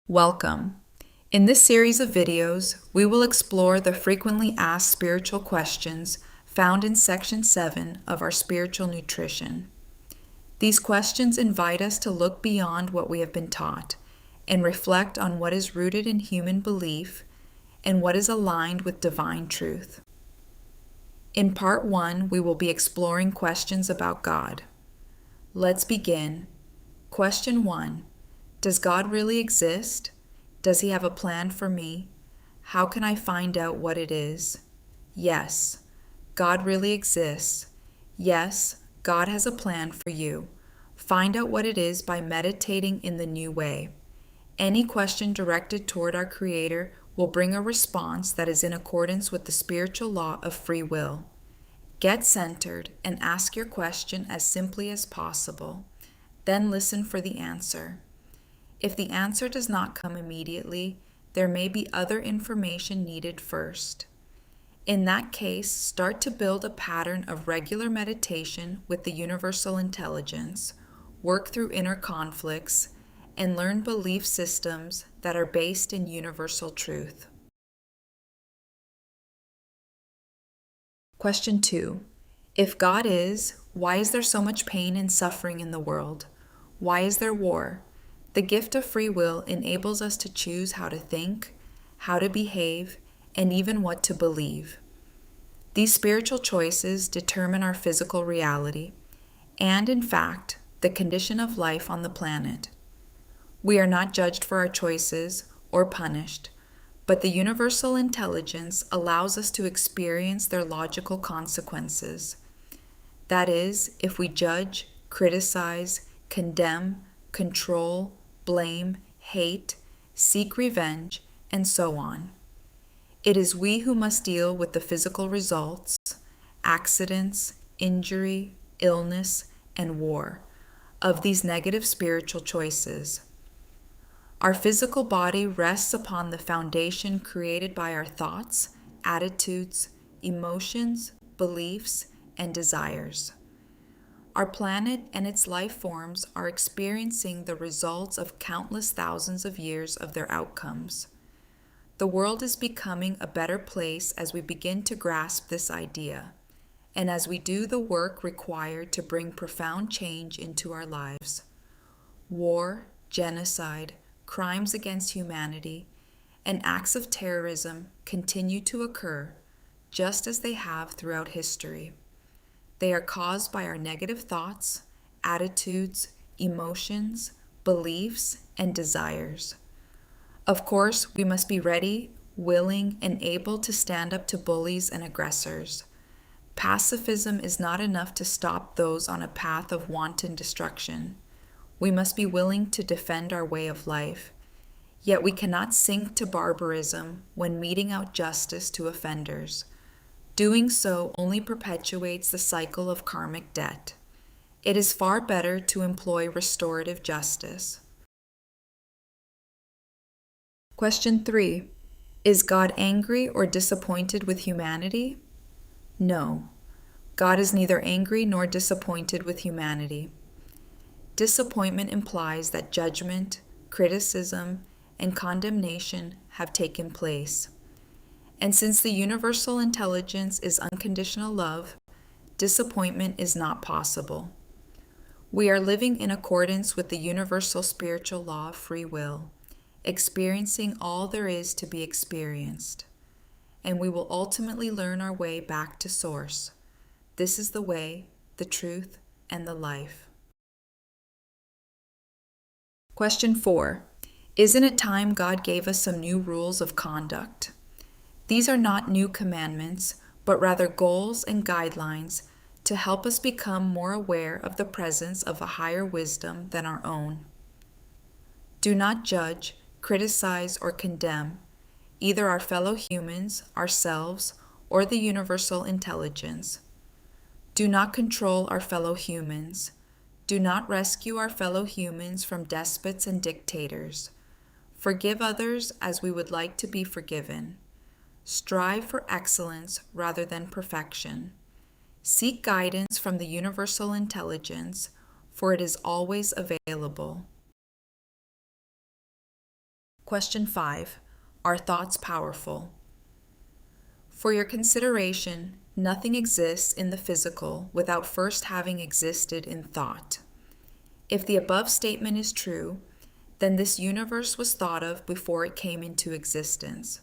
Welcome. In this series of videos, we will explore the frequently asked spiritual questions found in Section 7 of our Spiritual Nutrition. These questions invite us to look beyond what we have been taught and reflect on what is rooted in human belief and what is aligned with divine truth. In Part 1, we will be exploring questions about God. Let's begin. Question 1. Does God really exist? Does He have a plan for me? How can I find out what it is? Yes, God really exists. Yes, God has a plan for you. Find out what it is by meditating in the new way. Any question directed toward our Creator will bring a response that is in accordance with the spiritual law of free will. Get centered and ask your question as simply as possible. Then listen for the answer. If the answer does not come immediately, there may be other information needed first. In that case, start to build a pattern of regular meditation with the universal intelligence, work through inner conflicts, and learn belief systems that are based in universal truth. Question 2. If God is, why is there so much pain and suffering in the world? Why is there war? The gift of free will enables us to choose how to think, how to behave, and even what to believe. These spiritual choices determine our physical reality and, in fact, the condition of life on the planet. We are not judged for our choices or punished, but the universal intelligence allows us to experience their logical consequences. That is, if we judge, criticize, condemn, control, blame, hate, seek revenge, and so on. It is we who must deal with the physical results, accidents, injury, illness, and war of these negative spiritual choices. Our physical body rests upon the foundation created by our thoughts, attitudes, emotions, beliefs, and desires. Our planet and its life forms are experiencing the results of countless thousands of years of their outcomes. The world is becoming a better place as we begin to grasp this idea, and as we do the work required to bring profound change into our lives. War, genocide, crimes against humanity, and acts of terrorism continue to occur, just as they have throughout history. They are caused by our negative thoughts, attitudes, emotions, beliefs, and desires. Of course, we must be ready, willing, and able to stand up to bullies and aggressors. Pacifism is not enough to stop those on a path of wanton destruction. We must be willing to defend our way of life. Yet we cannot sink to barbarism when meting out justice to offenders. Doing so only perpetuates the cycle of karmic debt. It is far better to employ restorative justice. Question 3. Is God angry or disappointed with humanity? No. God is neither angry nor disappointed with humanity. Disappointment implies that judgment, criticism, and condemnation have taken place. And since the universal intelligence is unconditional love, disappointment is not possible. We are living in accordance with the universal spiritual law of free will, experiencing all there is to be experienced. And we will ultimately learn our way back to Source. This is the way, the truth, and the life. Question 4. Isn't it time God gave us some new rules of conduct? These are not new commandments, but rather goals and guidelines to help us become more aware of the presence of a higher wisdom than our own. Do not judge, criticize, or condemn either our fellow humans, ourselves, or the universal intelligence. Do not control our fellow humans. Do not rescue our fellow humans from despots and dictators. Forgive others as we would like to be forgiven. Strive for excellence rather than perfection. Seek guidance from the universal intelligence, for it is always available. Question 5. Are thoughts powerful? For your consideration, nothing exists in the physical without first having existed in thought. If the above statement is true, then this universe was thought of before it came into existence.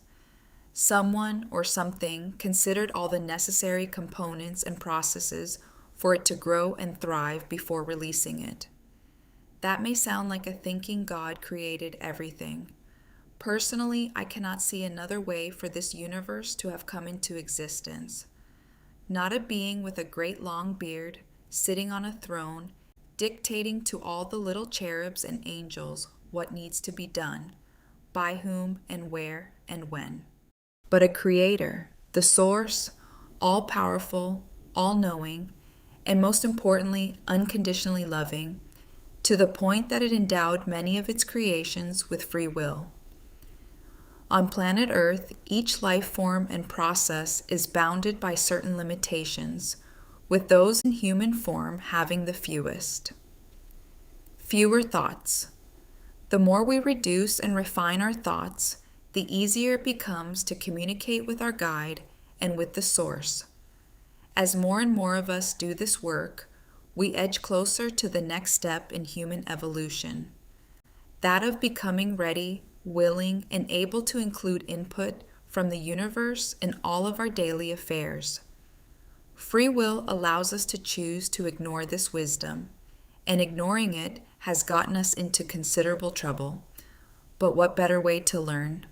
Someone or something considered all the necessary components and processes for it to grow and thrive before releasing it. That may sound like a thinking God created everything. Personally, I cannot see another way for this universe to have come into existence. Not a being with a great long beard, sitting on a throne, dictating to all the little cherubs and angels what needs to be done, by whom and where and when. But a creator, the source, all-powerful, all-knowing, and most importantly, unconditionally loving, to the point that it endowed many of its creations with free will. On planet Earth, each life form and process is bounded by certain limitations, with those in human form having the fewest. Fewer thoughts. The more we reduce and refine our thoughts, the easier it becomes to communicate with our guide and with the source. As more and more of us do this work, we edge closer to the next step in human evolution, that of becoming ready, willing, and able to include input from the universe in all of our daily affairs. Free will allows us to choose to ignore this wisdom, and ignoring it has gotten us into considerable trouble. But what better way to learn?